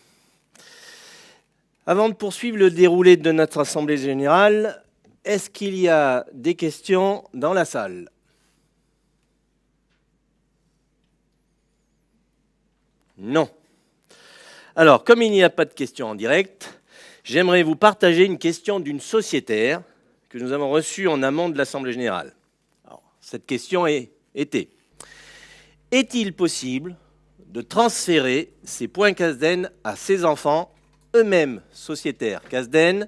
Avant de poursuivre le déroulé de notre Assemblée générale, est-ce qu'il y a des questions dans la salle? Non. Alors, comme il n'y a pas de questions en direct, j'aimerais vous partager une question d'une sociétaire que nous avons reçue en amont de l'Assemblée générale. Alors, cette question était: est-il possible de transférer ces points Casden à ses enfants, eux-mêmes sociétaires Casden,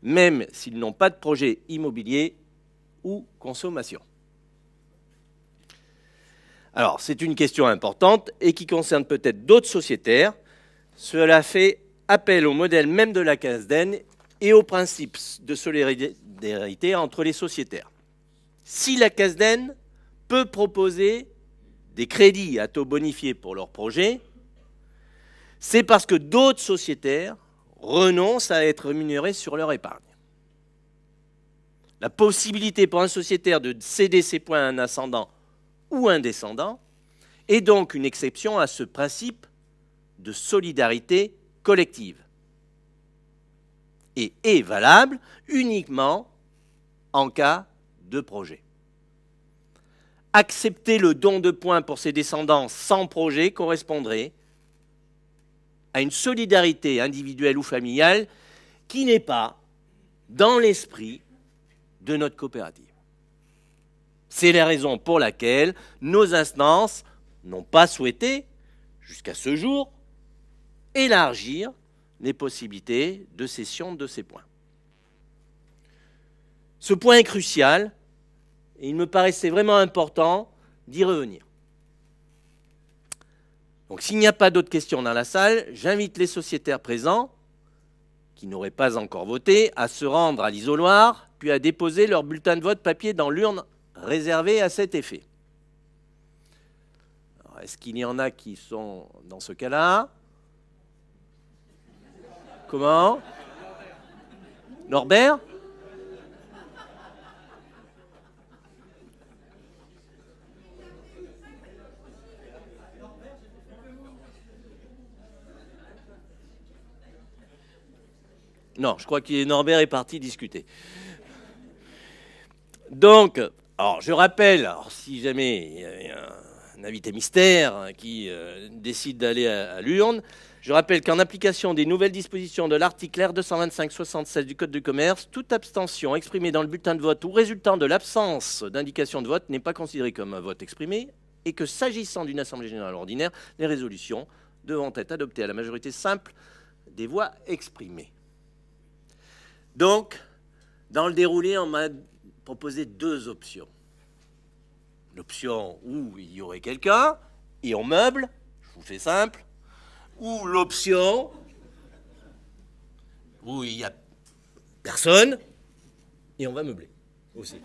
même s'ils n'ont pas de projet immobilier ou consommation? Alors, c'est une question importante et qui concerne peut-être d'autres sociétaires. Cela fait appel au modèle même de la Casden et au principe de solidarité entre les sociétaires. Si la Casden peut proposer des crédits à taux bonifiés pour leurs projets, c'est parce que d'autres sociétaires renoncent à être rémunérés sur leur épargne. La possibilité pour un sociétaire de céder ses points à un ascendant ou un descendant est donc une exception à ce principe de solidarité collective et est valable uniquement en cas de projet. Accepter le don de points pour ses descendants sans projet correspondrait à une solidarité individuelle ou familiale qui n'est pas dans l'esprit de notre coopérative. C'est la raison pour laquelle nos instances n'ont pas souhaité, jusqu'à ce jour, élargir les possibilités de cession de ces points. Ce point est crucial et il me paraissait vraiment important d'y revenir. Donc, s'il n'y a pas d'autres questions dans la salle, j'invite les sociétaires présents, qui n'auraient pas encore voté, à se rendre à l'isoloir, puis à déposer leur bulletin de vote papier dans l'urne réservée à cet effet. Alors, est-ce qu'il y en a qui sont dans ce cas-là? Comment? Norbert? Non, je crois que Norbert est parti discuter. Donc, alors je rappelle, alors si jamais il y a un invité mystère qui décide d'aller à l'urne, je rappelle qu'en application des nouvelles dispositions de l'article R225-76 du Code de commerce, toute abstention exprimée dans le bulletin de vote ou résultant de l'absence d'indication de vote n'est pas considérée comme un vote exprimé et que s'agissant d'une assemblée générale ordinaire, les résolutions devront être adoptées à la majorité simple des voix exprimées. Donc, dans le déroulé, on m'a proposé deux options. L'option où il y aurait quelqu'un et on meuble, je vous fais simple, ou l'option où il n'y a personne et on va meubler aussi.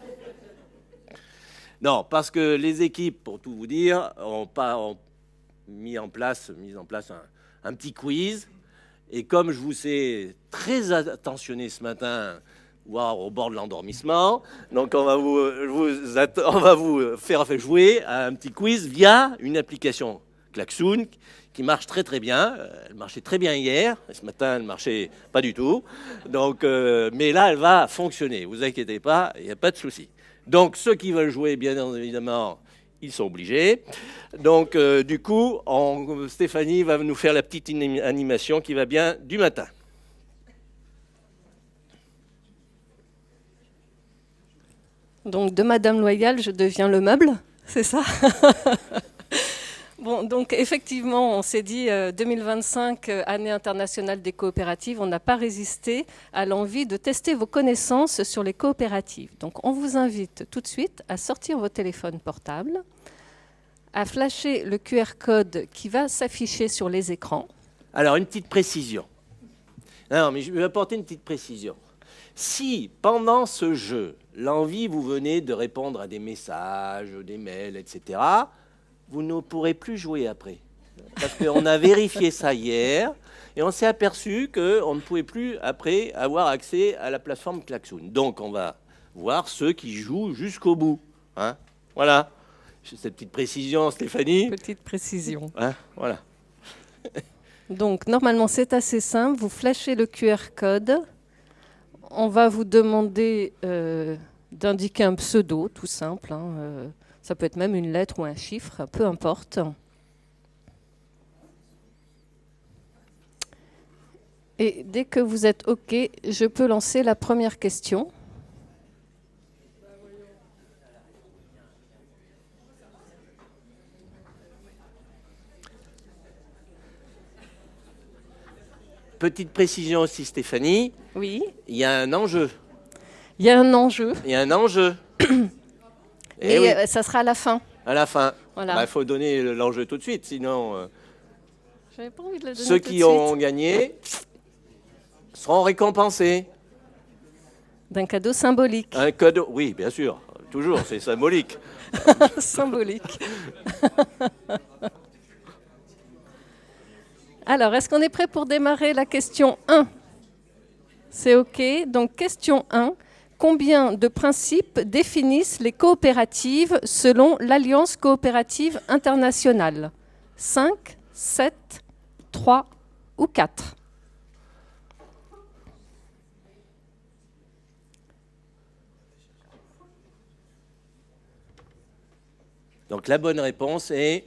Non, parce que les équipes, pour tout vous dire, ont mis en place un petit quiz. Et comme je vous ai très attentionné ce matin, voire au bord de l'endormissement, donc on va vous faire jouer à un petit quiz via une application Klaxoon qui marche très très bien. Elle marchait très bien hier, et ce matin elle ne marchait pas du tout. Donc, mais là elle va fonctionner, vous inquiétez pas, il n'y a pas de souci. Donc ceux qui veulent jouer, bien évidemment, ils sont obligés. Donc, du coup, Stéphanie va nous faire la petite animation qui va bien du matin. Donc, de Madame Loyal, je deviens le meuble, c'est ça? Bon, donc effectivement, on s'est dit 2025, année internationale des coopératives, on n'a pas résisté à l'envie de tester vos connaissances sur les coopératives. Donc on vous invite tout de suite à sortir vos téléphones portables, à flasher le QR code qui va s'afficher sur les écrans. Alors, une petite précision. Non, mais je vais apporter une petite précision. Si, pendant ce jeu, l'envie vous venait de répondre à des messages, des mails, etc., vous ne pourrez plus jouer après. Parce qu'on a vérifié ça hier et on s'est aperçu qu'on ne pouvait plus, après, avoir accès à la plateforme Klaxoon. Donc, on va voir ceux qui jouent jusqu'au bout. Hein, voilà. Cette petite précision, Stéphanie. Petite précision. Hein, voilà. Donc, normalement, c'est assez simple. Vous flashez le QR code. On va vous demander d'indiquer un pseudo, tout simple. Hein. Ça peut être même une lettre ou un chiffre, peu importe. Et dès que vous êtes OK, je peux lancer la première question. Petite précision aussi, Stéphanie. Oui. Il y a un enjeu. Il y a un enjeu. Il y a un enjeu. Et oui, ça sera à la fin. à la fin. Voilà. Il faut donner l'enjeu tout de suite, sinon J'avais pas envie de le donner ceux tout qui de ont suite. gagné seront récompensés. D'un cadeau symbolique. Un cadeau, oui, bien sûr, toujours, c'est symbolique. Symbolique. Alors, est-ce qu'on est prêt pour démarrer la question 1 ? C'est OK. Donc, question 1. Combien de principes définissent les coopératives selon l'Alliance coopérative internationale ? 5, 7, 3 ou 4 ? Donc la bonne réponse est...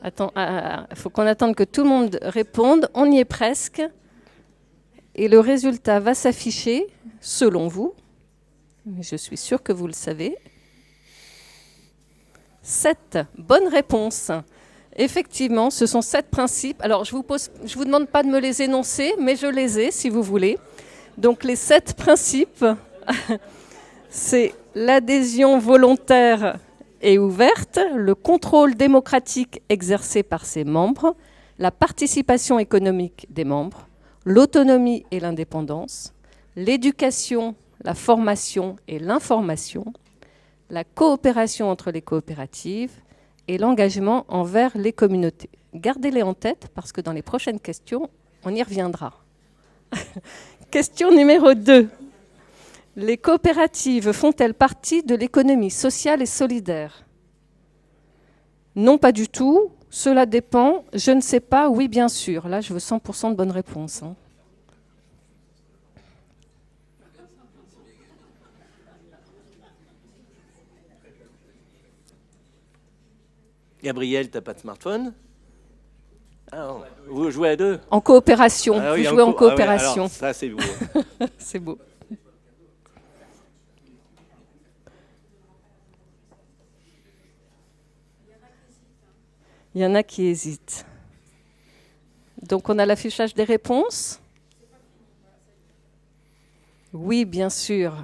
Attends, il faut qu'on attende que tout le monde réponde. On y est presque. Et le résultat va s'afficher, selon vous. Mais je suis sûre que vous le savez. 7 bonnes réponses. Effectivement, ce sont 7 principes. Alors, je vous demande pas de me les énoncer, mais je les ai, si vous voulez. Donc, les 7 principes, c'est l'adhésion volontaire et ouverte, le contrôle démocratique exercé par ses membres, la participation économique des membres, l'autonomie et l'indépendance, l'éducation, la formation et l'information, la coopération entre les coopératives et l'engagement envers les communautés. Gardez-les en tête parce que dans les prochaines questions, on y reviendra. Question numéro 2. Les coopératives font-elles partie de l'économie sociale et solidaire ? Non, pas du tout. Cela dépend. Je ne sais pas. Oui, bien sûr. Là, je veux 100% de bonnes réponses. Hein. Gabriel, t'as pas de smartphone ? Ah non. Vous jouez à 2 ? En coopération. Ah oui, Vous jouez en Ah ouais, coopération. alors, ça, c'est beau. C'est beau. Il y en a qui hésitent. Donc, on a l'affichage des réponses. Oui, bien sûr.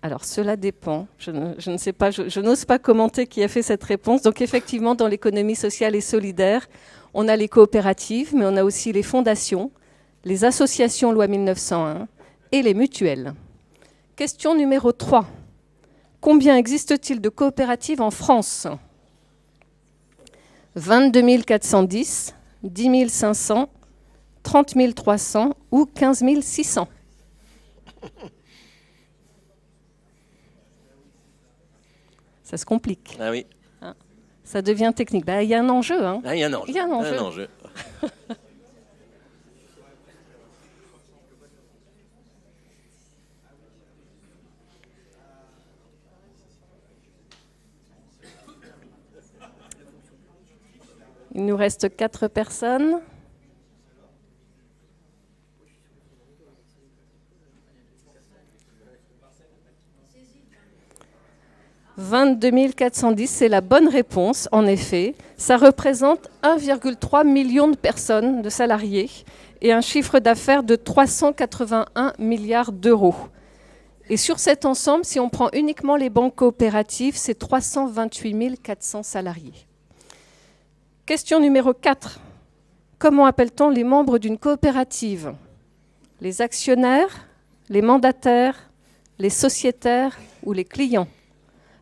Alors, cela dépend. Je ne sais pas, je n'ose pas commenter qui a fait cette réponse. Donc, effectivement, dans l'économie sociale et solidaire, on a les coopératives, mais on a aussi les fondations, les associations loi 1901 et les mutuelles. Question numéro 3. Combien existe-t-il de coopératives en France ? 22 410, 10 500, 30 300 ou 15 600 ? Ça se complique. Ah oui. Ça devient technique. Il y a un enjeu. Hein. Ah, il y a un enjeu. Il y a un enjeu. Un enjeu. Il nous reste 4 personnes. « 22 410, c'est la bonne réponse, en effet. Ça représente 1,3 million de personnes, de salariés, et un chiffre d'affaires de 381 milliards d'euros. Et sur cet ensemble, si on prend uniquement les banques coopératives, c'est 328 400 salariés. Question numéro 4. Comment appelle-t-on les membres d'une coopérative? Les actionnaires, les mandataires, les sociétaires ou les clients?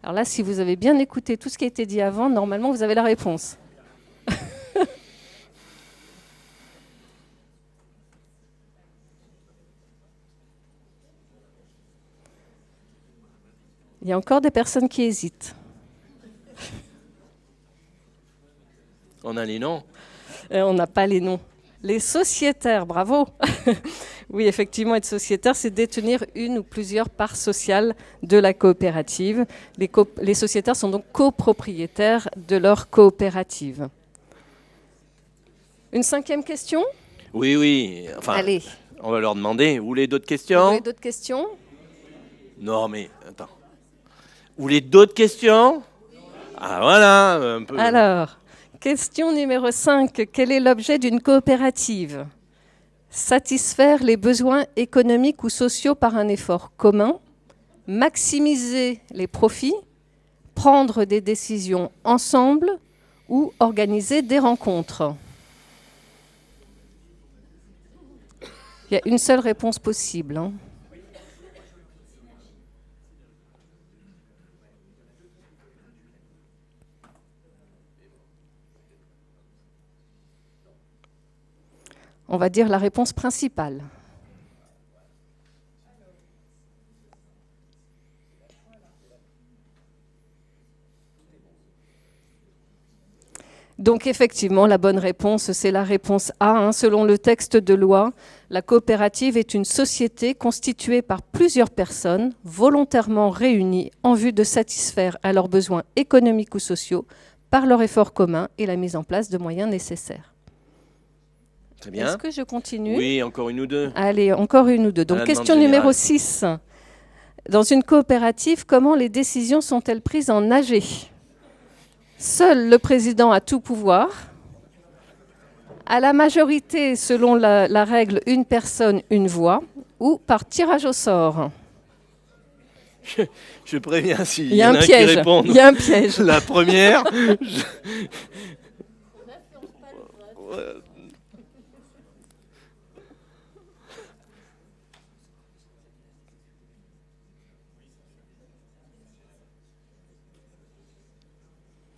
Alors là, si vous avez bien écouté tout ce qui a été dit avant, normalement, vous avez la réponse. Il y a encore des personnes qui hésitent. On a les noms. On n'a pas les noms. Les sociétaires, bravo. Oui, effectivement, être sociétaire, c'est détenir une ou plusieurs parts sociales de la coopérative. Les sociétaires sont donc copropriétaires de leur coopérative. Une 5e question? Oui. Enfin, allez. On va leur demander. Vous voulez d'autres Vous questions? voulez d'autres questions? Non, mais attends. Vous voulez d'autres questions? Ah, voilà. Un peu. Alors, question numéro 5. Quel est l'objet d'une coopérative? Satisfaire les besoins économiques ou sociaux par un effort commun, maximiser les profits, prendre des décisions ensemble ou organiser des rencontres. Il y a une seule réponse possible. On va dire la réponse principale. Donc effectivement, la bonne réponse, c'est la réponse A. Selon le texte de loi, la coopérative est une société constituée par plusieurs personnes volontairement réunies en vue de satisfaire à leurs besoins économiques ou sociaux par leur effort commun et la mise en place de moyens nécessaires. Très bien. Est-ce que je continue? Oui, encore une ou deux. Allez, encore une ou deux. Donc, question numéro 6. Dans une coopérative, comment les décisions sont-elles prises en AG? Seul le président a tout pouvoir. À la majorité, selon la règle, une personne, une voix, ou par tirage au sort. Je préviens s'il Il y a un piège. qui répondent. Il y a un piège. La première.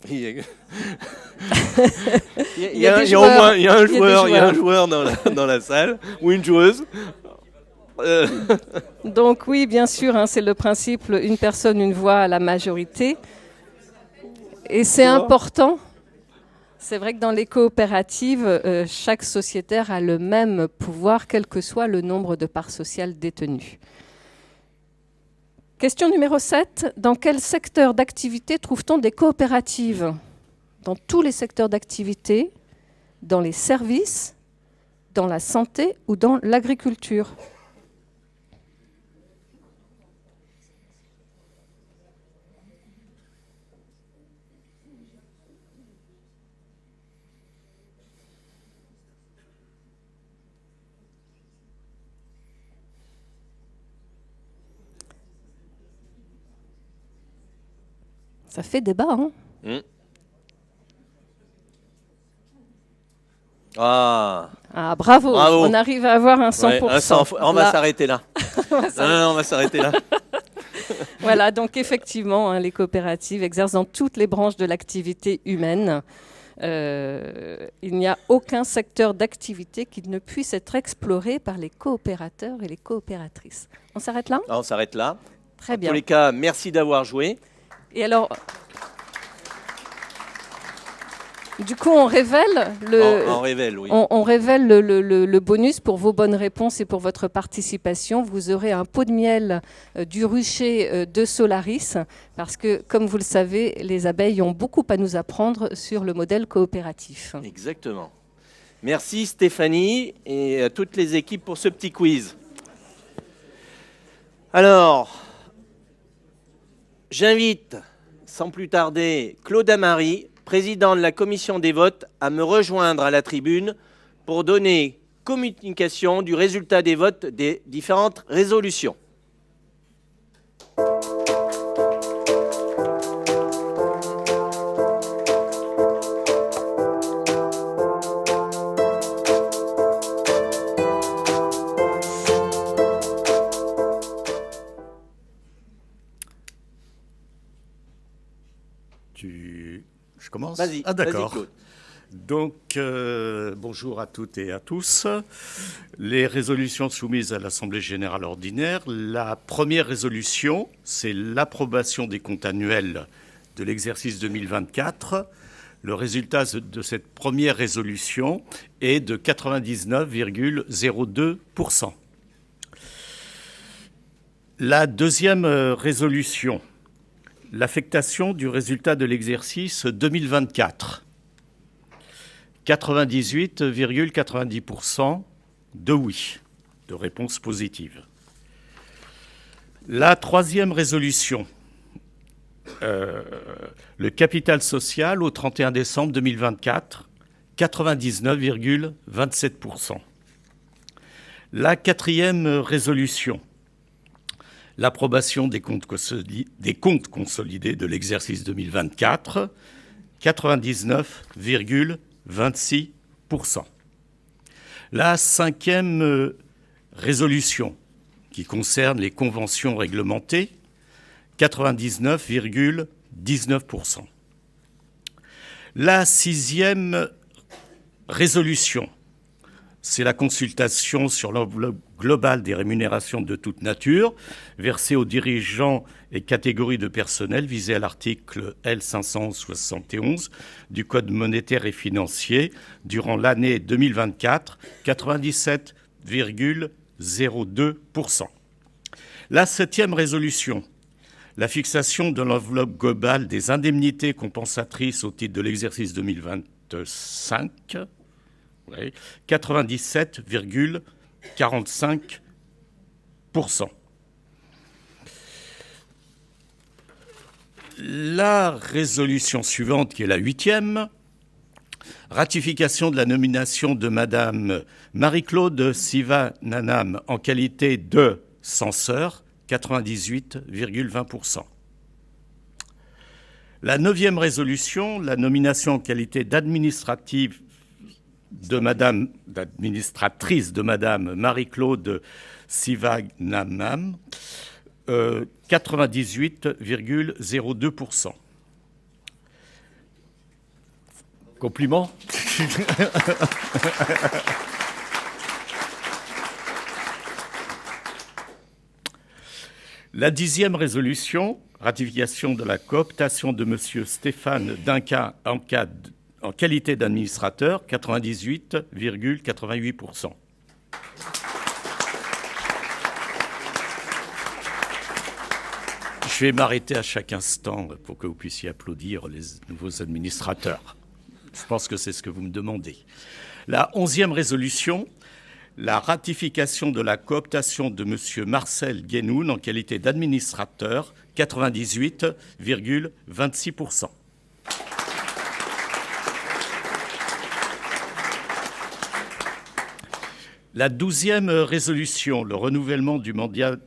Il y a un joueur dans la salle, ou une joueuse. Donc oui, bien sûr, c'est le principe, une personne, une voix à la majorité. Et c'est important. C'est vrai que dans les coopératives, chaque sociétaire a le même pouvoir, quel que soit le nombre de parts sociales détenues. Question numéro 7. Dans quel secteur d'activité trouve-t-on des coopératives? Dans tous les secteurs d'activité, dans les services, dans la santé ou dans l'agriculture? Ça fait débat, Ah, bravo. On arrive à avoir un 100%. Ouais, on va s'arrêter là. On va s'arrêter là. Voilà, donc effectivement, les coopératives exercent dans toutes les branches de l'activité humaine. Il n'y a aucun secteur d'activité qui ne puisse être exploré par les coopérateurs et les coopératrices. On s'arrête là? On s'arrête là. Très bien. En tous les cas, merci d'avoir joué. Et alors, du coup, on révèle on révèle le bonus pour vos bonnes réponses et pour votre participation. Vous aurez un pot de miel du rucher de Solaris, parce que, comme vous le savez, les abeilles ont beaucoup à nous apprendre sur le modèle coopératif. Exactement. Merci Stéphanie et à toutes les équipes pour ce petit quiz. Alors, j'invite sans plus tarder Claude Amary, président de la commission des votes, à me rejoindre à la tribune pour donner communication du résultat des votes des différentes résolutions. Je commence ? Vas-y, Ah d'accord. vas-y, Claude. Donc, bonjour à toutes et à tous. Les résolutions soumises à l'Assemblée générale ordinaire. La première résolution, c'est l'approbation des comptes annuels de l'exercice 2024. Le résultat de cette première résolution est de 99,02%. La deuxième résolution, l'affectation du résultat de l'exercice 2024. 98,90% de oui, de réponse positive. La troisième résolution, le capital social au 31 décembre 2024, 99,27%. La quatrième résolution, l'approbation des comptes consolidés de l'exercice 2024, 99,26%. La cinquième résolution, qui concerne les conventions réglementées, 99,19%. La sixième résolution, c'est la consultation sur l'enveloppe globale des rémunérations de toute nature versées aux dirigeants et catégories de personnel visées à l'article L571 du Code monétaire et financier durant l'année 2024, 97,02%. La septième résolution, la fixation de l'enveloppe globale des indemnités compensatrices au titre de l'exercice 2025, 97,45%. La résolution suivante, qui est la huitième, ratification de la nomination de Madame Marie-Claude Sivananam en qualité de censeur, 98,20%. La neuvième résolution, la nomination en qualité d'administratrice de Madame Marie-Claude Sivananam, 98,02%. Compliment. La dixième résolution, ratification de la cooptation de Monsieur Stéphane Dinka en qualité d'administrateur, 98,88%. Je vais m'arrêter à chaque instant pour que vous puissiez applaudir les nouveaux administrateurs. Je pense que c'est ce que vous me demandez. La 11e résolution, la ratification de la cooptation de Monsieur Marcel Guénoun en qualité d'administrateur, 98,26%. La 12e résolution, le renouvellement du mandat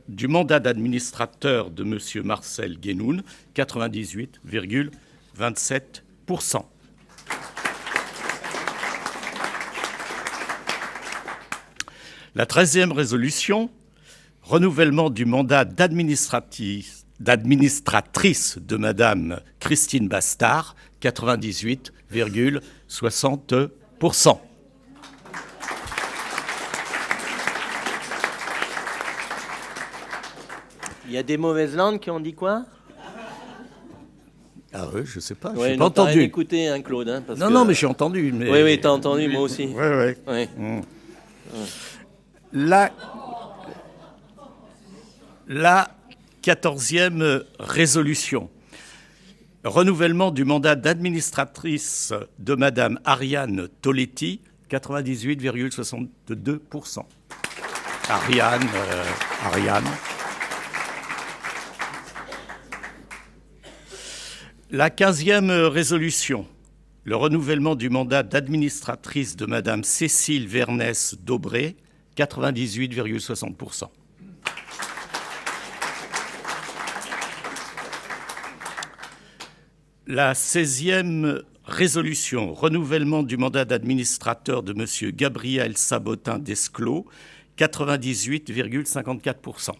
d'administrateur de M. Marcel Guénoun, 98,27%. La 13e résolution, renouvellement du mandat d'administratrice de Mme Christine Bastard, 98,60%. Il y a des mauvaises langues qui ont dit quoi? Ah oui, je sais pas, je Ouais, n'ai pas entendu. Rien écouté, hein, Claude. Hein, parce non, que... non, mais j'ai entendu. Mais... Oui, t'as entendu, moi aussi. Oui, oui. Ouais. La 14e résolution. Renouvellement du mandat d'administratrice de Madame Ariane Toletti, 98,62%. Ariane. La 15e résolution, le renouvellement du mandat d'administratrice de Madame Cécile Vernès-Daubré, 98,60%. La 16e résolution, renouvellement du mandat d'administrateur de Monsieur Gabriel Sabotin d'Esclos, 98,54%.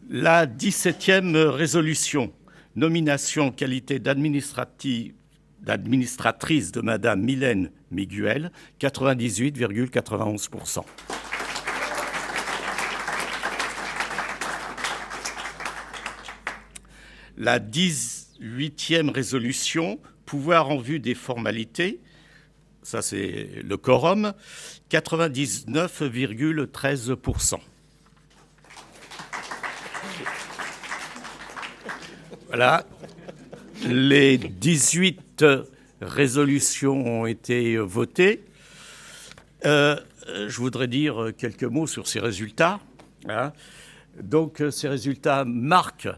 La 17e résolution, nomination en qualité d'administratrice de Madame Mylène Miguel, 98,91%. La 18e résolution, pouvoir en vue des formalités, ça c'est le quorum, 99,13%. Voilà, les 18 résolutions ont été votées. Je voudrais dire quelques mots sur ces résultats. Donc ces résultats marquent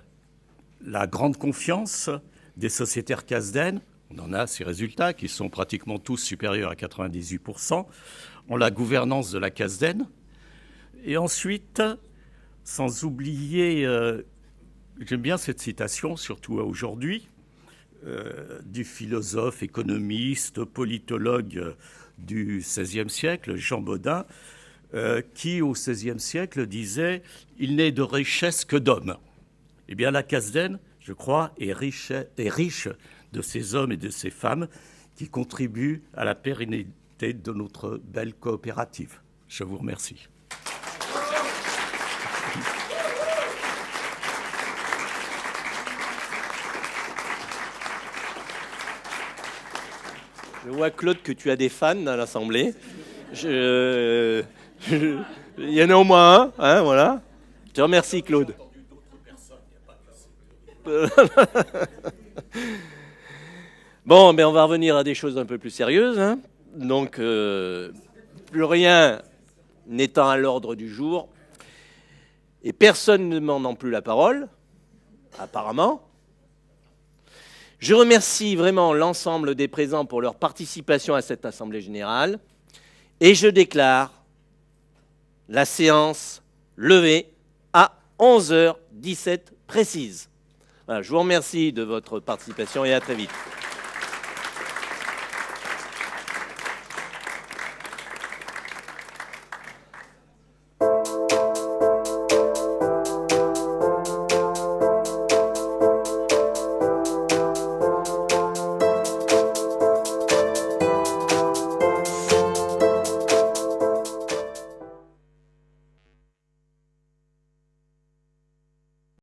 la grande confiance des sociétaires Casden. On en a ces résultats qui sont pratiquement tous supérieurs à 98%, en la gouvernance de la Casden. Et ensuite, sans oublier, j'aime bien cette citation, surtout aujourd'hui, du philosophe, économiste, politologue du XVIe siècle, Jean Bodin, qui au XVIe siècle disait « Il n'est de richesse que d'hommes ». Eh bien, la Casden, je crois, est riche de ces hommes et de ces femmes qui contribuent à la pérennité de notre belle coopérative. Je vous remercie. Je vois, Claude, que tu as des fans à l'Assemblée. Il y en a au moins un, hein, voilà. Je te remercie, Claude. Bon, mais on va revenir à des choses un peu plus sérieuses. Hein. Donc, plus rien n'étant à l'ordre du jour, et personne ne demandant plus la parole, apparemment, je remercie vraiment l'ensemble des présents pour leur participation à cette Assemblée générale, et je déclare la séance levée à 11h17 précise. Voilà, je vous remercie de votre participation et à très vite.